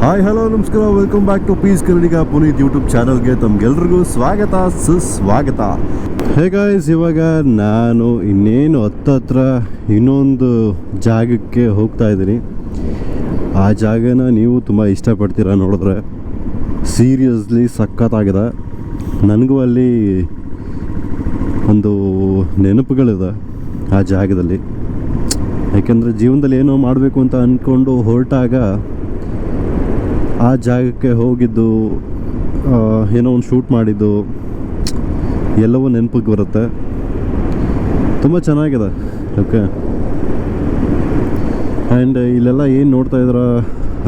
Hi hello ನಮಸ್ಕಾರ, welcome back to peace Kannadiga Puneeth YouTube ಚಾನಲ್ಗೆ ತಮ್ಗೆಲ್ರಿಗೂ ಸ್ವಾಗತ ಸುಸ್ವಾಗತ. ಹೇ ಗೈಸ್, ಇವಾಗ ನಾನು ಇನ್ನೇನು ಹತ್ರ ಇನ್ನೊಂದು ಜಾಗಕ್ಕೆ ಹೋಗ್ತಾ ಇದ್ದೀನಿ. ಆ ಜಾಗನ ನೀವು ತುಂಬ ಇಷ್ಟಪಡ್ತೀರಾ ನೋಡಿದ್ರೆ. ಸೀರಿಯಸ್ಲಿ ಸಖತ್ತಾಗಿದೆ. ನನಗೂ ಅಲ್ಲಿ ಒಂದು ನೆನಪುಗಳಿದೆ ಆ ಜಾಗದಲ್ಲಿ. ಯಾಕೆಂದರೆ ಜೀವನದಲ್ಲಿ ಏನೋ ಮಾಡಬೇಕು ಅಂತ ಅಂದ್ಕೊಂಡು ಹೊರಟಾಗ ಆ ಜಾಗಕ್ಕೆ ಹೋಗಿದ್ದು, ಏನೋ ಒಂದು ಶೂಟ್ ಮಾಡಿದ್ದು ಎಲ್ಲವೂ ನೆನಪಿಗೆ ಬರುತ್ತೆ. ತುಂಬ ಚೆನ್ನಾಗಿದೆ. ಓಕೆ, ಆ್ಯಂಡ್ ಇಲ್ಲೆಲ್ಲ ಏನು ನೋಡ್ತಾ ಇದ್ದೀರಾ,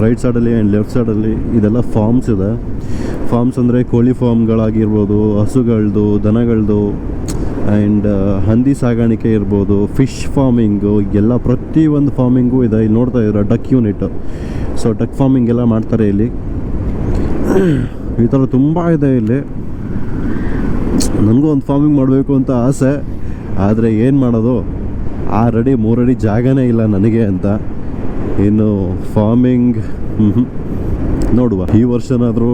ರೈಟ್ ಸೈಡಲ್ಲಿ ಆ್ಯಂಡ್ ಲೆಫ್ಟ್ ಸೈಡಲ್ಲಿ ಇದೆಲ್ಲ ಫಾರ್ಮ್ಸ್ ಇದೆ. ಫಾರ್ಮ್ಸ್ ಅಂದರೆ ಕೋಳಿ ಫಾರ್ಮ್ಗಳಾಗಿರ್ಬೋದು, ಹಸುಗಳದ್ದು, ದನಗಳದ್ದು, ಆ್ಯಂಡ್ ಹಂದಿ ಸಾಗಾಣಿಕೆ ಇರ್ಬೋದು, ಫಿಶ್ ಫಾರ್ಮಿಂಗು, ಎಲ್ಲ ಪ್ರತಿಯೊಂದು ಫಾರ್ಮಿಂಗು ಇದೆ. ಇಲ್ಲಿ ನೋಡ್ತಾ ಇದ್ದೀರಾ duck unit. So duck farming ಎಲ್ಲ ಮಾಡ್ತಾರೆ ಇಲ್ಲಿ. ಈ ಥರ ತುಂಬ ಇದೆ ಇಲ್ಲಿ. ನನಗೂ ಒಂದು ಫಾರ್ಮಿಂಗ್ ಮಾಡಬೇಕು ಅಂತ ಆಸೆ, ಆದರೆ ಏನು ಮಾಡೋದು, 6 ಅಡಿ 3 ಅಡಿ ಜಾಗನೇ ಇಲ್ಲ ನನಗೆ ಅಂತ. ಇನ್ನು ಫಾರ್ಮಿಂಗ್ ನೋಡುವ, ಈ ವರ್ಷನಾದರೂ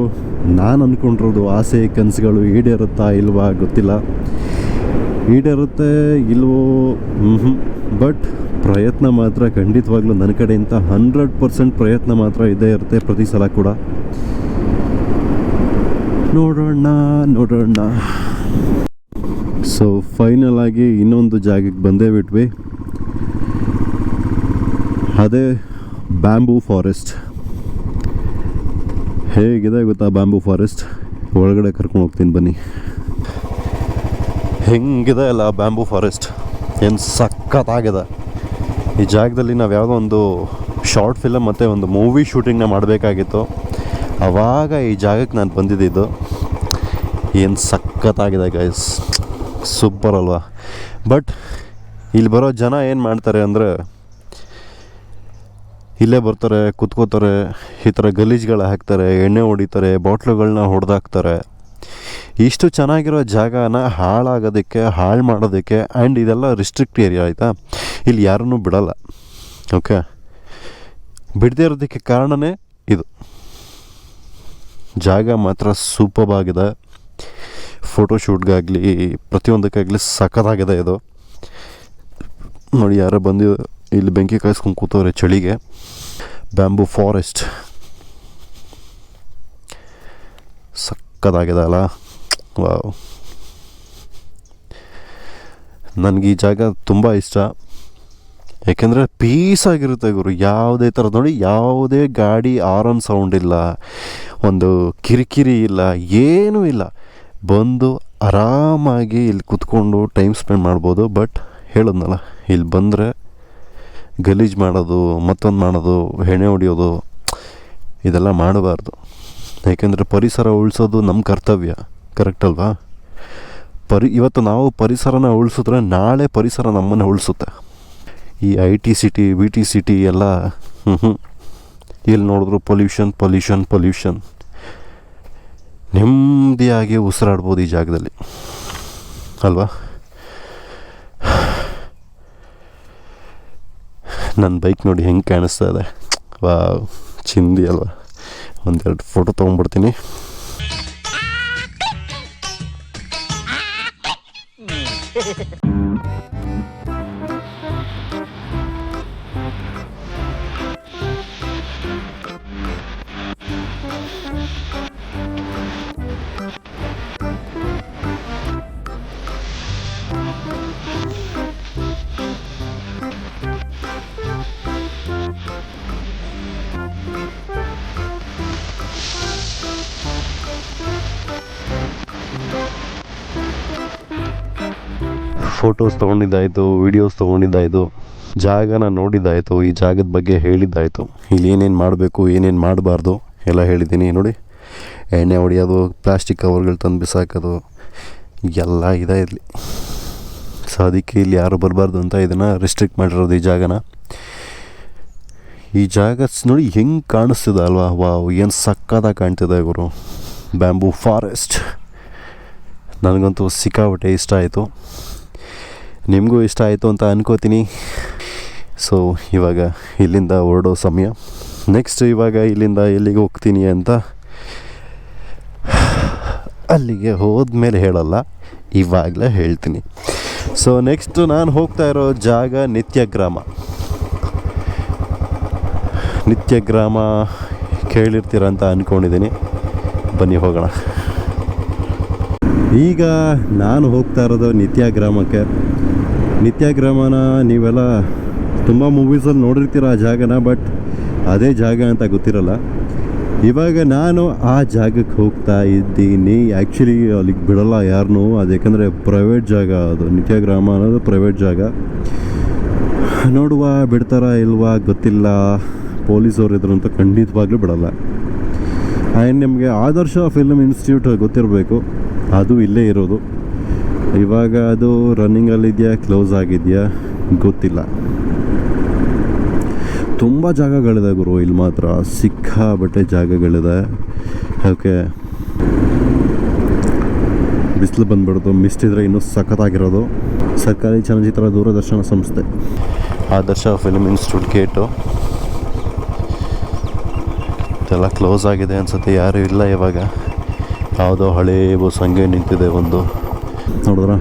ನಾನು ಅಂದ್ಕೊಂಡಿರೋದು ಆಸೆ ಕನಸುಗಳು ಈಡೇರುತ್ತಾ ಇಲ್ವಾ ಗೊತ್ತಿಲ್ಲ. ಈಡೇರುತ್ತೆ ಇಲ್ವೋ, ಬಟ್ ಪ್ರಯತ್ನ ಮಾತ್ರ ಖಂಡಿತವಾಗ್ಲೂ ನನ್ನ ಕಡೆಯಿಂದ 100% ಪ್ರಯತ್ನ ಮಾತ್ರ ಇದ್ದೇ ಇರುತ್ತೆ ಪ್ರತಿ ಸಲ ಕೂಡ. ನೋಡೋಣ. ಸೊ ಫೈನಲ್ ಆಗಿ ಇನ್ನೊಂದು ಜಾಗಕ್ಕೆ ಬಂದೇ ಬಿಟ್ವಿ. ಅದೇ ಬ್ಯಾಂಬೂ ಫಾರೆಸ್ಟ್. ಹೇಗಿದೆ ಗೊತ್ತಾ ಬ್ಯಾಂಬೂ ಫಾರೆಸ್ಟ್? ಒಳಗಡೆ ಕರ್ಕೊಂಡು ಹೋಗ್ತೀನಿ ಬನ್ನಿ. ಹೆಂಗಿದೆ ಅಲ್ಲ ಬ್ಯಾಂಬೂ ಫಾರೆಸ್ಟ್, ಏನು ಸಖತ್ತಾಗಿದೆ. ಈ ಜಾಗದಲ್ಲಿ ನಾವು ಯಾವುದೋ ಒಂದು ಶಾರ್ಟ್ ಫಿಲಮ್ ಮತ್ತು ಒಂದು ಮೂವಿ ಶೂಟಿಂಗ್ನ ಮಾಡಬೇಕಾಗಿತ್ತು. ಆವಾಗ ಈ ಜಾಗಕ್ಕೆ ನಾನು ಬಂದಿದ್ದು. ಏನು ಸಖತ್ತಾಗಿದೆ ಗೈಸ್, ಸೂಪರ್ ಅಲ್ವಾ? ಬಟ್ ಇಲ್ಲಿ ಬರೋ ಜನ ಏನು ಮಾಡ್ತಾರೆ ಅಂದರೆ, ಇಲ್ಲೇ ಬರ್ತಾರೆ, ಕುತ್ಕೋತಾರೆ, ಈ ಥರ ಗಲೀಜುಗಳು ಹಾಕ್ತಾರೆ, ಎಣ್ಣೆ ಹೊಡಿತಾರೆ, ಬಾಟ್ಲುಗಳನ್ನ ಹೊಡೆದಾಕ್ತಾರೆ. ಇಷ್ಟು ಚೆನ್ನಾಗಿರೋ ಜಾಗನ ಹಾಳಾಗೋದಕ್ಕೆ, ಹಾಳು ಮಾಡೋದಕ್ಕೆ. ಆ್ಯಂಡ್ ಇದೆಲ್ಲ ರಿಸ್ಟ್ರಿಕ್ಟ್ ಏರಿಯಾ ಆಯಿತಾ, ಇಲ್ಲಿ ಯಾರನ್ನೂ ಬಿಡಲ್ಲ. ಓಕೆ, ಬಿಡದೇ ಇರೋದಕ್ಕೆ ಕಾರಣವೇ ಇದು. ಜಾಗ ಮಾತ್ರ ಸೂಪರ್ ಆಗಿದೆ. ಫೋಟೋಶೂಟ್ಗಾಗಲಿ ಪ್ರತಿಯೊಂದಕ್ಕಾಗಲಿ ಸಖತ್ತಾಗಿದೆ ಇದು. ನೋಡಿ, ಯಾರೋ ಬಂದು ಇಲ್ಲಿ ಬೆಂಕಿ ಕಾಯಿಸ್ಕೊಂಡು ಕೂತವ್ರೆ ಚಳಿಗೆ. ಬ್ಯಾಂಬೂ ಫಾರೆಸ್ಟ್ ಸಖತ್ತಾಗಿದೆ ಅಲ್ಲ? ವಾವ್, ನನಗೆ ಈ ಜಾಗ ತುಂಬ ಇಷ್ಟ. ಯಾಕೆಂದರೆ ಪೀಸಾಗಿರುತ್ತೆ ಗುರು. ಯಾವುದೇ ಥರ ನೋಡಿ, ಯಾವುದೇ ಗಾಡಿ ಆರನ್ ಸೌಂಡ್ ಇಲ್ಲ, ಒಂದು ಕಿರಿಕಿರಿ ಇಲ್ಲ, ಏನೂ ಇಲ್ಲ. ಬಂದು ಆರಾಮಾಗಿ ಇಲ್ಲಿ ಕುತ್ಕೊಂಡು ಟೈಮ್ ಸ್ಪೆಂಡ್ ಮಾಡ್ಬೋದು. ಬಟ್ ಹೇಳಿದ್ನಲ್ಲ, ಇಲ್ಲಿ ಬಂದರೆ ಗಲೀಜು ಮಾಡೋದು, ಮತ್ತೊಂದು ಮಾಡೋದು, ಎಣ್ಣೆ ಹೊಡಿಯೋದು ಇದೆಲ್ಲ ಮಾಡಬಾರ್ದು. ಯಾಕೆಂದರೆ ಪರಿಸರ ಉಳಿಸೋದು ನಮ್ಮ ಕರ್ತವ್ಯ, ಕರೆಕ್ಟ್ ಅಲ್ವಾ? ಇವತ್ತು ನಾವು ಪರಿಸರನ ಉಳಿಸಿದ್ರೆ ನಾಳೆ ಪರಿಸರ ನಮ್ಮನ್ನು ಉಳಿಸುತ್ತೆ. ಈ IT ಸಿಟಿ, VT ಸಿಟಿ ಎಲ್ಲ ಎಲ್ಲಿ ನೋಡಿದ್ರು ಪೊಲ್ಯೂಷನ್. ನೆಮ್ಮದಿಯಾಗಿ ಉಸಿರಾಡ್ಬೋದು ಈ ಜಾಗದಲ್ಲಿ ಅಲ್ವಾ? ನನ್ನ ಬೈಕ್ ನೋಡಿ ಹೆಂಗೆ ಕಾಣಿಸ್ತಾ ಇದೆ. ವಾವ್, ಚಿಂದಿ ಅಲ್ವಾ? ಒಂದೆರಡು ಫೋಟೋ ತೊಗೊಂಡ್ಬಿಡ್ತೀನಿ. ಫೋಟೋಸ್ ತೊಗೊಂಡಿದ್ದಾಯಿತು, ವೀಡಿಯೋಸ್ ತೊಗೊಂಡಿದ್ದಾಯಿತು, ಜಾಗನ ನೋಡಿದ್ದಾಯಿತು, ಈ ಜಾಗದ ಬಗ್ಗೆ ಹೇಳಿದ್ದಾಯಿತು. ಇಲ್ಲಿ ಏನೇನು ಮಾಡಬೇಕು, ಏನೇನು ಮಾಡಬಾರ್ದು ಎಲ್ಲ ಹೇಳಿದ್ದೀನಿ. ನೋಡಿ, ಎಣ್ಣೆ ಹೊಡಿಯೋದು, ಪ್ಲಾಸ್ಟಿಕ್ ಕವರ್ಗಳು ತಂದು ಬಿಸಾಕೋದು ಎಲ್ಲ ಇದೆ ಇಲ್ಲಿ. ಸೊ ಅದಕ್ಕೆ ಇಲ್ಲಿ ಯಾರು ಬರಬಾರ್ದು ಅಂತ ಇದನ್ನು ರಿಸ್ಟ್ರಿಕ್ಟ್ ಮಾಡಿರೋದು ಈ ಜಾಗನ. ಈ ಜಾಗ ನೋಡಿ ಹೆಂಗೆ ಕಾಣಿಸ್ತಿದೆ ಅಲ್ವಾ? ವಾವ್, ಏನು ಸಕ್ಕತ್ತಾಗಿ ಕಾಣ್ತಿದೆ ಗುರು. ಬ್ಯಾಂಬೂ ಫಾರೆಸ್ಟ್ ನನಗಂತೂ ಸಿಕ್ಕಾಪಟ್ಟೆ ಇಷ್ಟ ಆಯಿತು. ನಿಮಗೂ ಇಷ್ಟ ಆಯಿತು ಅಂತ ಅನ್ಕೋತೀನಿ. ಸೊ ಇವಾಗ ಇಲ್ಲಿಂದ ಹೊರಡೋ ಸಮಯ. ನೆಕ್ಸ್ಟ್ ಇವಾಗ ಇಲ್ಲಿಂದ ಎಲ್ಲಿಗೆ ಹೋಗ್ತೀನಿ ಅಂತ ಅಲ್ಲಿಗೆ ಹೋದ್ಮೇಲೆ ಹೇಳಲ್ಲ, ಇವಾಗಲೇ ಹೇಳ್ತೀನಿ. ಸೊ ನೆಕ್ಸ್ಟ್ ನಾನು ಹೋಗ್ತಾ ಇರೋ ಜಾಗ ನಿತ್ಯಗ್ರಾಮ. ನಿತ್ಯಗ್ರಾಮ ಕೇಳಿರ್ತೀರ ಅಂತ ಅಂದ್ಕೊಂಡಿದ್ದೀನಿ. ಬನ್ನಿ ಹೋಗೋಣ. ಈಗ ನಾನು ಹೋಗ್ತಾ ಇರೋದು ನಿತ್ಯಗ್ರಾಮಕ್ಕೆ. ನಿತ್ಯಗ್ರಾಮನ ನೀವೆಲ್ಲ ತುಂಬ ಮೂವೀಸಲ್ಲಿ ನೋಡಿರ್ತೀರ ಆ ಜಾಗನ, ಬಟ್ ಅದೇ ಜಾಗ ಅಂತ ಗೊತ್ತಿರಲ್ಲ. ಇವಾಗ ನಾನು ಆ ಜಾಗಕ್ಕೆ ಹೋಗ್ತಾ ಇದ್ದೀನಿ. ಆ್ಯಕ್ಚುಲಿ ಅಲ್ಲಿಗೆ ಬಿಡಲ್ಲ ಯಾರನ್ನೂ, ಅದು ಯಾಕಂದರೆ ಪ್ರೈವೇಟ್ ಜಾಗ. ಅದು ನಿತ್ಯಗ್ರಾಮ ಅನ್ನೋದು ಪ್ರೈವೇಟ್ ಜಾಗ. ನೋಡುವ ಬಿಡ್ತಾರಾ ಇಲ್ವಾ ಗೊತ್ತಿಲ್ಲ. ಪೊಲೀಸವ್ರು ಇದ್ರು ಅಂತ ಖಂಡಿತವಾಗ್ಲೂ ಬಿಡಲ್ಲ. ಆ್ಯಂಡ್ ನಿಮಗೆ ಆದರ್ಶ ಫಿಲ್ಮ್ ಇನ್ಸ್ಟಿಟ್ಯೂಟ್ ಗೊತ್ತಿರಬೇಕು, ಅದು ಇಲ್ಲೇ ಇರೋದು. ಇವಾಗ ಅದು ರನ್ನಿಂಗಲ್ಲಿದೆಯಾ ಕ್ಲೋಸ್ ಆಗಿದೆಯಾ ಗೊತ್ತಿಲ್ಲ. ತುಂಬ ಜಾಗಗಳಿದೆ ಗುರು ಇಲ್ಲಿ ಮಾತ್ರ, ಸಿಕ್ಕಾಬಟ್ಟೆ ಜಾಗಗಳಿದೆ. ಓಕೆ, ಬಿಸಿಲು ಬಂದ್ಬಿಡ್ತು, ಮಿಸ್ಟ್ ಇದ್ದರೆ ಇನ್ನೂ ಸಖತ್ತಾಗಿರೋದು. ಸರ್ಕಾರಿ ಚಲನಚಿತ್ರ ದೂರದರ್ಶನ ಸಂಸ್ಥೆ, ಆದರ್ಶ ಫಿಲ್ಮ್ ಇನ್ಸ್ಟಿಟ್ಯೂಟ್ ಗೇಟು ಇದೆಲ್ಲ ಕ್ಲೋಸ್ ಆಗಿದೆ ಅನಿಸುತ್ತೆ, ಯಾರೂ ಇಲ್ಲ ಇವಾಗ. ಯಾವುದೋ ಹಳೇ ಬಸ್ ಹಂಗೆ ನಿಂತಿದೆ ಒಂದು, ನೋಡಿದ್ರ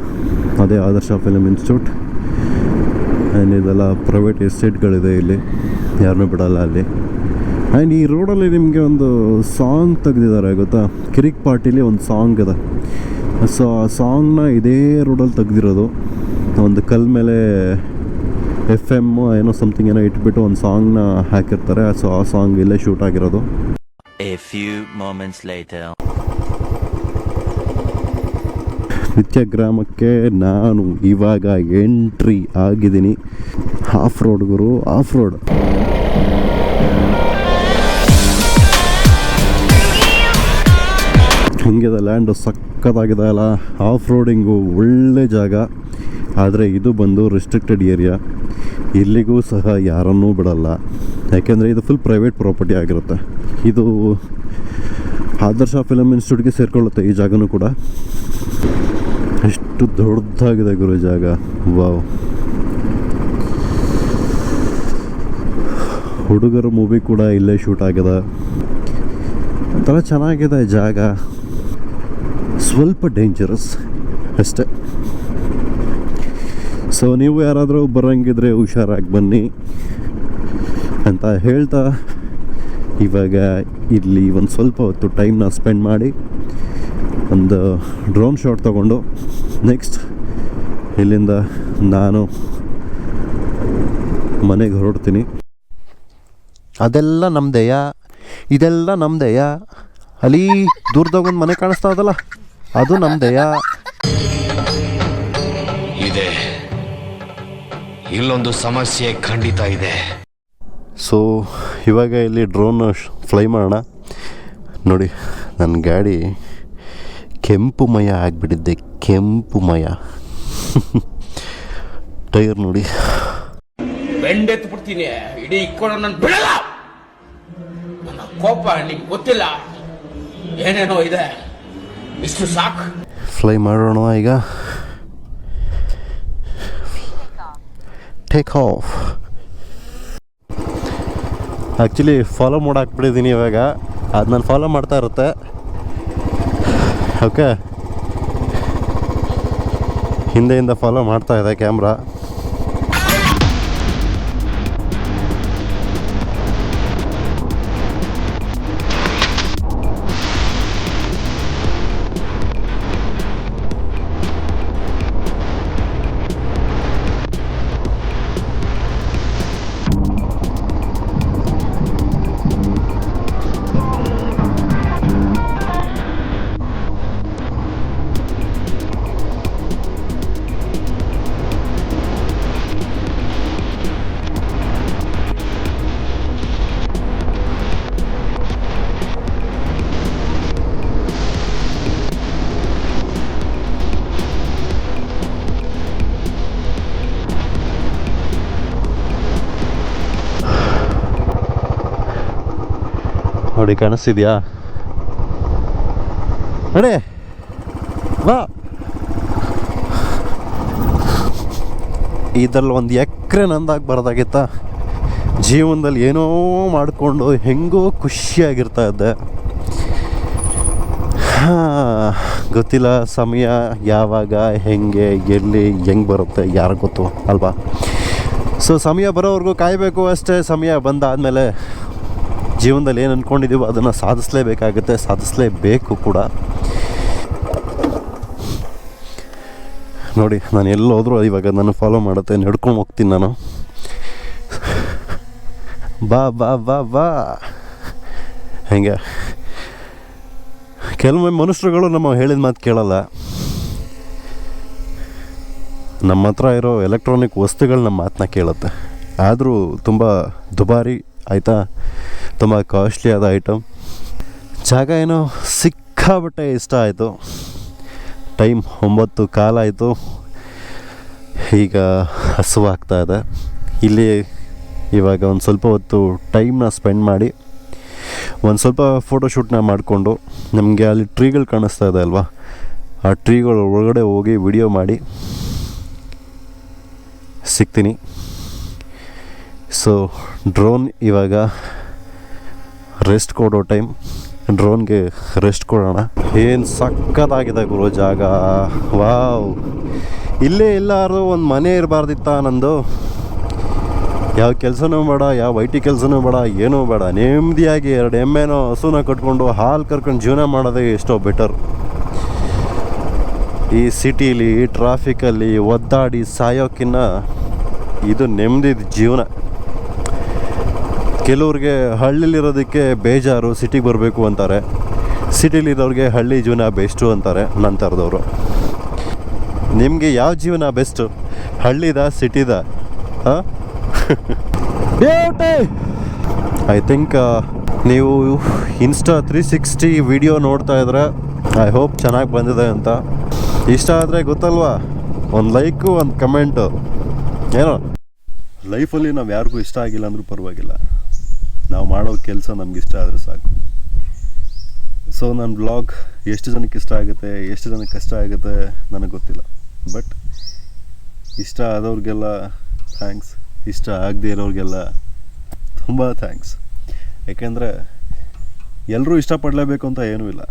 ಅದೇ ಆದರ್ಶ ಫಿಲ್ಮ್ ಇನ್ಸ್ಟಿಟ್ಯೂಟ್. ಆ್ಯಂಡ್ ಇದೆಲ್ಲ ಪ್ರೈವೇಟ್ ಎಸ್ಟೇಟ್ಗಳಿದೆ ಇಲ್ಲಿ, ಯಾರನ್ನೂ ಬಿಡಲ್ಲ ಅಲ್ಲಿ. ಆ್ಯಂಡ್ ಈ ರೋಡಲ್ಲಿ ನಿಮಗೆ ಒಂದು ಸಾಂಗ್ ತೆಗ್ದಿದ್ದಾರೆ ಗೊತ್ತಾ, ಕಿರಿಕ್ ಪಾರ್ಟಿಲಿ ಒಂದು ಸಾಂಗ್ ಇದೆ. ಸೊ ಆ ಸಾಂಗ್ನ ಇದೇ ರೋಡಲ್ಲಿ ತೆಗ್ದಿರೋದು. ಒಂದು ಕಲ್ ಮೇಲೆ FM ಏನೋ ಸಮಥಿಂಗ್ ಏನೋ ಇಟ್ಬಿಟ್ಟು ಒಂದು ಸಾಂಗ್ನ ಹಾಕಿರ್ತಾರೆ. ಸೊ ಆ ಸಾಂಗ್ ಇಲ್ಲೇ ಶೂಟ್ ಆಗಿರೋದು. A few moments later. ನಿತ್ಯಗ್ರಾಮಕ್ಕೆ ನಾನು ಇವಾಗ ಎಂಟ್ರಿ ಆಗಿದ್ದೀನಿ. Of road Guru, of road. ಹಿಂಗಿದೆ ಲ್ಯಾಂಡು, ಸಕ್ಕತ್ತಾಗಿದೆ ಅಲ್ಲ. ಆಫ್ ರೋಡಿಂಗು ಒಳ್ಳೆ ಜಾಗ. ಆದರೆ ಇದು ಬಂದು ರೆಸ್ಟ್ರಿಕ್ಟೆಡ್ ಏರಿಯಾ. ಇಲ್ಲಿಗೂ ಸಹ ಯಾರನ್ನೂ ಬಿಡಲ್ಲ, ಯಾಕೆಂದರೆ ಇದು ಫುಲ್ ಪ್ರೈವೇಟ್ ಪ್ರಾಪರ್ಟಿ ಆಗಿರುತ್ತೆ. ಇದು ಆದರ್ಶ ಫಿಲಮ್ ಇನ್ಸ್ಟಿಟ್ಯೂಟ್ಗೆ ಸೇರಿಕೊಳ್ಳುತ್ತೆ ಈ ಜಾಗನೂ ಕೂಡ. ಎಷ್ಟು ದೊಡ್ಡದಾಗಿದೆ ಗುರು ಜಾಗ, ವಾವ್. ಹುಡುಗರ ಮೂವಿ ಕೂಡ ಇಲ್ಲೇ ಶೂಟ್ ಆಗಿದೆ. ಒಂಥರ ಚೆನ್ನಾಗಿದೆ ಜಾಗ, ಸ್ವಲ್ಪ ಡೇಂಜರಸ್ ಅಷ್ಟೇ. ಸೊ ನೀವು ಯಾರಾದರೂ ಬರೋಂಗಿದ್ರೆ ಹುಷಾರಾಗಿ ಬನ್ನಿ ಅಂತ ಹೇಳ್ತಾ, ಇವಾಗ ಇಲ್ಲಿ ಒಂದು ಸ್ವಲ್ಪ ಹೊತ್ತು ಟೈಮ್ನ ಸ್ಪೆಂಡ್ ಮಾಡಿ ಒಂದು ಡ್ರೋನ್ ಶಾಟ್ ತೊಗೊಂಡು ನೆಕ್ಸ್ಟ್ ಇಲ್ಲಿಂದ ನಾನು ಮನೆಗೆ ಹೊರಡ್ತೀನಿ. ಅದೆಲ್ಲ ನಮ್ಮದೆಯಾ, ಇದೆಲ್ಲ ನಮ್ಮದೆಯಾ. ಅಲ್ಲಿ ದೂರದಾಗ ಒಂದು ಮನೆ ಕಾಣಿಸ್ತಾ ಅದಲ್ಲ, ಅದು ನಮ್ಮದೆಯಾ. ಇದೆ, ಇಲ್ಲೊಂದು ಸಮಸ್ಯೆ ಖಂಡಿತ ಇದೆ. ಸೊ ಇವಾಗ ಇಲ್ಲಿ ಡ್ರೋನ್ ಫ್ಲೈ ಮಾಡೋಣ. ನೋಡಿ ನನ್ನ ಗಾಡಿ ಕೆಂಪುಮಯ ಆಗಿಬಿಟ್ಟಿದ್ದೆ, ಕೆಂಪುಮಯ. ಟೈರ್ ನೋಡಿ, ಬೆಂಡೆತ್ತು ಬಿಡ್ತೀನಿ, ಇಡೀ ಇಕ್ಕೊಂಡು ನಾನು ಬಿಡಲ್ಲ. ನನ್ನ ಕೋಪ ನಿಂಗೆ ಗೊತ್ತಿಲ್ಲ, ಏನೇನೋ ಇದೆ, ಇಷ್ಟು ಸಾಕು. ಫ್ಲೈ ಮಾಡೋಣ ಈಗ. Take off. Actually follow mode ಹಾಕ್ಬಿಟ್ಟಿದ್ದೀನಿ ಇವಾಗ, ಅದು ನಾನು ಫಾಲೋ ಮಾಡ್ತಾ ಇರುತ್ತೆ. ಓಕೆ, ಹಿಂದೆಯಿಂದ ಫಾಲೋ ಮಾಡ್ತಾ ಇದೆ ಕ್ಯಾಮ್ರಾ. ನೋಡಿ ಕಾಣಿಸ್ತಿದ್ಯಾ? ನಡೆ ಬಾ. ಇದ್ರಲ್ಲಿ ಒಂದು ಎಕರೆ ನಂದಾಗಿ ಬರೋದಾಗಿತ್ತ, ಜೀವನದಲ್ಲಿ ಏನೋ ಮಾಡಿಕೊಂಡು ಹೆಂಗೋ ಖುಷಿಯಾಗಿರ್ತಾ ಇದ್ದೆ. ಗೊತ್ತಿಲ್ಲ ಸಮಯ ಯಾವಾಗ ಹೆಂಗೆ ಎಲ್ಲಿ ಹೆಂಗೆ ಬರುತ್ತೆ ಯಾರು ಗೊತ್ತು ಅಲ್ವಾ. ಸೊ ಸಮಯ ಬರೋವರೆಗೂ ಕಾಯಬೇಕು ಅಷ್ಟೇ. ಸಮಯ ಬಂದಾದಮೇಲೆ ಜೀವನದಲ್ಲಿ ಏನು ಅಂದ್ಕೊಂಡಿದ್ದೀವೋ ಅದನ್ನು ಸಾಧಿಸಲೇಬೇಕಾಗುತ್ತೆ, ಸಾಧಿಸಲೇಬೇಕು ಕೂಡ. ನೋಡಿ ನಾನು ಎಲ್ಲೋದ್ರೂ ಇವಾಗ ನಾನು ಫಾಲೋ ಮಾಡುತ್ತೆ, ನಡ್ಕೊಂಡು ಹೋಗ್ತೀನಿ ನಾನು. ಬಾ ಬಾ ಬಾ ಬಾ ಹೆಂಗೆ ಕೆಲವೊಮ್ಮೆ ಮನುಷ್ಯರುಗಳು ನಮ್ಮ ಹೇಳಿದ ಮಾತು ಕೇಳಲ್ಲ. ನಮ್ಮ ಹತ್ರ ಇರೋ ಎಲೆಕ್ಟ್ರಾನಿಕ್ ವಸ್ತುಗಳು ನಮ್ಮ ಮಾತನ್ನ ಕೇಳುತ್ತೆ. ಆದರೂ ತುಂಬ ದುಬಾರಿ ಆಯಿತಾ, ತುಂಬ ಕಾಸ್ಟ್ಲಿ ಆದ ಐಟಮ್. ಜಾಗ ಏನೋ ಸಿಕ್ಕಾಬಟ್ಟೆ ಇಷ್ಟ ಆಯಿತು. ಟೈಮ್ 9 ಕಾಲ ಆಯಿತು. ಈಗ ಹಸುವಾಗ್ತಾ ಇದೆ. ಇಲ್ಲಿ ಇವಾಗ ಒಂದು ಸ್ವಲ್ಪ ಹೊತ್ತು ಟೈಮ್ನ ಸ್ಪೆಂಡ್ ಮಾಡಿ ಒಂದು ಸ್ವಲ್ಪ ಫೋಟೋಶೂಟ್ನ ಮಾಡಿಕೊಂಡು, ನಮಗೆ ಅಲ್ಲಿ ಟ್ರೀಗಳು ಕಾಣಿಸ್ತಾ ಇದೆ ಅಲ್ವಾ, ಆ ಟ್ರೀಗಳ ಒಳಗಡೆ ಹೋಗಿ ವಿಡಿಯೋ ಮಾಡಿ ಸಿಗ್ತೀನಿ. ಸೊ ಡ್ರೋನ್ ಇವಾಗ ರೆಸ್ಟ್ ಕೊಡೋ ಟೈಮ್. ಡ್ರೋನ್ಗೆ ರೆಸ್ಟ್ ಕೊಡೋಣ. ಏನು ಸಖತ್ತಾಗಿದೆ ಗುರು ಜಾಗ. ವಾವ್, ಇಲ್ಲೇ ಎಲ್ಲಾರು ಒಂದು ಮನೆ ಇರಬಾರ್ದಿತ್ತ ನಂದು. ಯಾವ ಕೆಲಸನೂ ಬೇಡ, ಯಾವ IT ಕೆಲಸನೂ ಬೇಡ, ಏನೂ ಬೇಡ, ನೆಮ್ಮದಿಯಾಗಿ 2 ಎಮ್ಮೆನೋ ಹಸುನ ಕಟ್ಕೊಂಡು ಹಾಲು ಕರ್ಕೊಂಡು ಜೀವನ ಮಾಡೋದೇ ಎಷ್ಟೋ ಬೆಟರ್. ಈ ಸಿಟೀಲಿ ಟ್ರಾಫಿಕಲ್ಲಿ ಒದ್ದಾಡಿ ಸಾಯೋಕ್ಕಿಂತ ಇದು ನೆಮ್ಮದಿದ ಜೀವನ. ಕೆಲವ್ರಿಗೆ ಹಳ್ಳಿಲಿರೋದಕ್ಕೆ ಬೇಜಾರು, ಸಿಟಿಗೆ ಬರಬೇಕು ಅಂತಾರೆ. ಸಿಟಿಲಿರೋರಿಗೆ ಹಳ್ಳಿ ಜೀವನ ಬೆಸ್ಟು ಅಂತಾರೆ ನನ್ನ ಥರದವರು. ನಿಮಗೆ ಯಾವ ಜೀವನ ಬೆಸ್ಟು, ಹಳ್ಳಿದ ಸಿಟಿದ? ಹಾಂ, ಐ ಥಿಂಕ್ ನೀವು ಇನ್ಸ್ಟಾ 360 ವಿಡಿಯೋ ನೋಡ್ತಾ ಇದ್ರೆ ಐ ಹೋಪ್ ಚೆನ್ನಾಗಿ ಬಂದಿದೆ ಅಂತ. ಇಷ್ಟ ಆದರೆ ಗೊತ್ತಲ್ವಾ, ಒಂದು ಲೈಕು, ಒಂದು ಕಮೆಂಟು. ಏನೋ ಲೈಫಲ್ಲಿ ನಾವು ಯಾರಿಗೂ ಇಷ್ಟ ಆಗಿಲ್ಲ ಅಂದರೂ ಪರವಾಗಿಲ್ಲ, ನಾವು ಮಾಡೋ ಕೆಲಸ ನಮ್ಗೆ ಇಷ್ಟ ಆದರೆ ಸಾಕು. ಸೊ ನನ್ನ ಬ್ಲಾಗ್ ಎಷ್ಟು ಜನಕ್ಕೆ ಇಷ್ಟ ಆಗುತ್ತೆ, ಎಷ್ಟು ಜನಕ್ಕೆ ಕಷ್ಟ ಆಗುತ್ತೆ ನನಗೆ ಗೊತ್ತಿಲ್ಲ. ಬಟ್ ಇಷ್ಟ ಆದವ್ರಿಗೆಲ್ಲ ಥ್ಯಾಂಕ್ಸ್, ಇಷ್ಟ ಆಗದೆ ಇರೋರಿಗೆಲ್ಲ ತುಂಬ ಥ್ಯಾಂಕ್ಸ್. ಯಾಕೆಂದರೆ ಎಲ್ಲರೂ ಇಷ್ಟಪಡಲೇಬೇಕು ಅಂತ ಏನೂ ಇಲ್ಲ.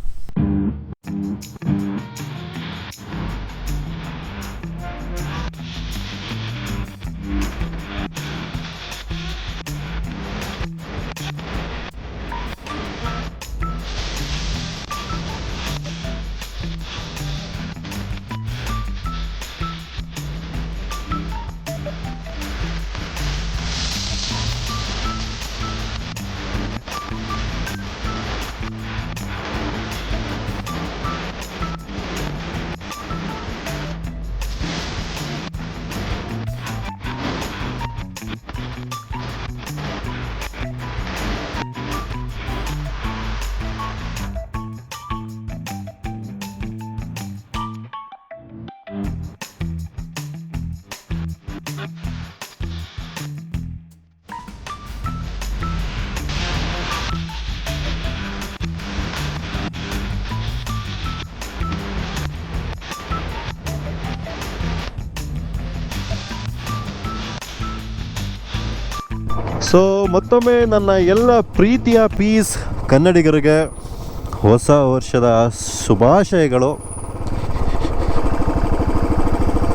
ಸೊ ಮತ್ತೊಮ್ಮೆ ನನ್ನ ಎಲ್ಲ ಪ್ರೀತಿಯ ಪೀಸ್ ಕನ್ನಡಿಗರಿಗೆ ಹೊಸ ವರ್ಷದ ಶುಭಾಶಯಗಳು.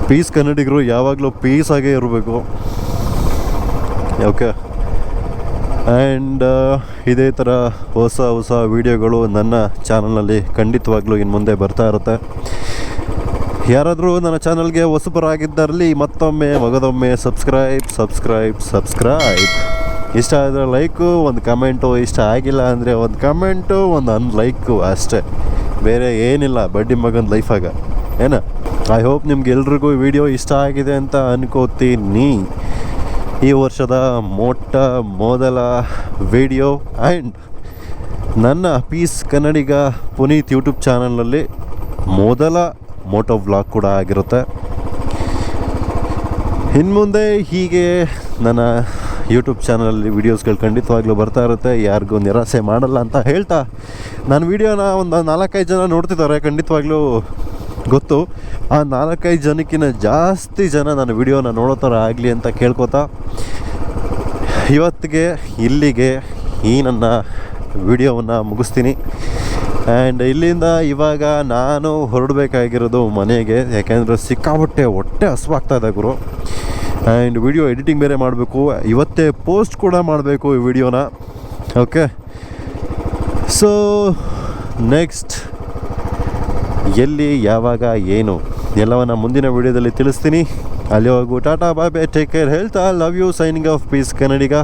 ಪೀಸ್ ಕನ್ನಡಿಗರು ಯಾವಾಗಲೂ ಪೀಸಾಗೇ ಇರಬೇಕು. ಓಕೆ, ಆ್ಯಂಡ್ ಇದೇ ಥರ ಹೊಸ ಹೊಸ ವೀಡಿಯೋಗಳು ನನ್ನ ಚಾನಲ್ನಲ್ಲಿ ಖಂಡಿತವಾಗ್ಲೂ ಇನ್ನು ಮುಂದೆ ಬರ್ತಾ ಇರುತ್ತೆ. ಯಾರಾದರೂ ನನ್ನ ಚಾನಲ್ಗೆ ಹೊಸಬರಾಗಿದ್ದರಲ್ಲಿ ಮತ್ತೊಮ್ಮೆ ಮಗದೊಮ್ಮೆ ಸಬ್ಸ್ಕ್ರೈಬ್. ಇಷ್ಟ ಆದರೆ ಲೈಕು, ಒಂದು ಕಮೆಂಟು. ಇಷ್ಟ ಆಗಿಲ್ಲ ಅಂದರೆ ಒಂದು ಕಮೆಂಟು, ಒಂದು ಅನ್ಲೈಕು ಅಷ್ಟೇ, ಬೇರೆ ಏನಿಲ್ಲ ಬಡ್ಡಿ ಮಗನ ಲೈಫಾಗ. ಏನ ಐ ಹೋಪ್ ನಿಮ್ಗೆಲ್ರಿಗೂ ವಿಡಿಯೋ ಇಷ್ಟ ಆಗಿದೆ ಅಂತ ಅನ್ಕೋತೀನಿ. ಈ ವರ್ಷದ ಮೊದಲ ವಿಡಿಯೋ ಆ್ಯಂಡ್ ನನ್ನ ಪೀಸ್ ಕನ್ನಡಿಗ ಪುನೀತ್ ಯೂಟ್ಯೂಬ್ ಚಾನಲ್ನಲ್ಲಿ ಮೊದಲ ಮೋಟೋ ವ್ಲಾಗ್ ಕೂಡ ಆಗಿರುತ್ತೆ. ಇನ್ನು ಮುಂದೆ ಹೀಗೆ ನನ್ನ ಯೂಟ್ಯೂಬ್ ಚಾನಲಲ್ಲಿ ವೀಡಿಯೋಸ್ಗಳು ಖಂಡಿತವಾಗ್ಲೂ ಬರ್ತಾ ಇರುತ್ತೆ. ಯಾರಿಗೂ ನಿರಾಸೆ ಮಾಡಲ್ಲ ಅಂತ ಹೇಳ್ತಾ, ನನ್ನ ವೀಡಿಯೋನ ಒಂದು 4-5 ಜನ ನೋಡ್ತಿದ್ದಾರೆ, ಖಂಡಿತವಾಗ್ಲೂ ಗೊತ್ತು. ಆ 4-5 ಜನಕ್ಕಿಂತ ಜಾಸ್ತಿ ಜನ ನನ್ನ ವೀಡಿಯೋನ ನೋಡೋ ಥರ ಆಗಲಿ ಅಂತ ಕೇಳ್ಕೊತಾ, ಇವತ್ತಿಗೆ ಇಲ್ಲಿಗೆ ಈ ನನ್ನ ವಿಡಿಯೋವನ್ನು ಮುಗಿಸ್ತೀನಿ. ಆ್ಯಂಡ್ ಇಲ್ಲಿಂದ ಇವಾಗ ನಾನು ಹೊರಡಬೇಕಾಗಿರೋದು ಮನೆಗೆ, ಯಾಕೆಂದರೆ ಸಿಕ್ಕಾಪಟ್ಟೆ ಹೊಟ್ಟೆ ಹಸುವಾಗ್ತಾಯಿದೆ ಗುರು. ಆ್ಯಂಡ್ ವಿಡಿಯೋ ಎಡಿಟಿಂಗ್ ಬೇರೆ ಮಾಡಬೇಕು, ಇವತ್ತೇ ಪೋಸ್ಟ್ ಕೂಡ ಮಾಡಬೇಕು ಈ ವಿಡಿಯೋನ. ಓಕೆ, ಸೊ ನೆಕ್ಸ್ಟ್ ಎಲ್ಲಿ ಯಾವಾಗ ಏನು ಎಲ್ಲವನ್ನ ಮುಂದಿನ ವಿಡಿಯೋದಲ್ಲಿ ತಿಳಿಸ್ತೀನಿ. ಅಲ್ಲಿವರೆಗೂ tata bye bye, take care, ಹೇಳ್ತಾ love you, signing off, peace Kannadiga.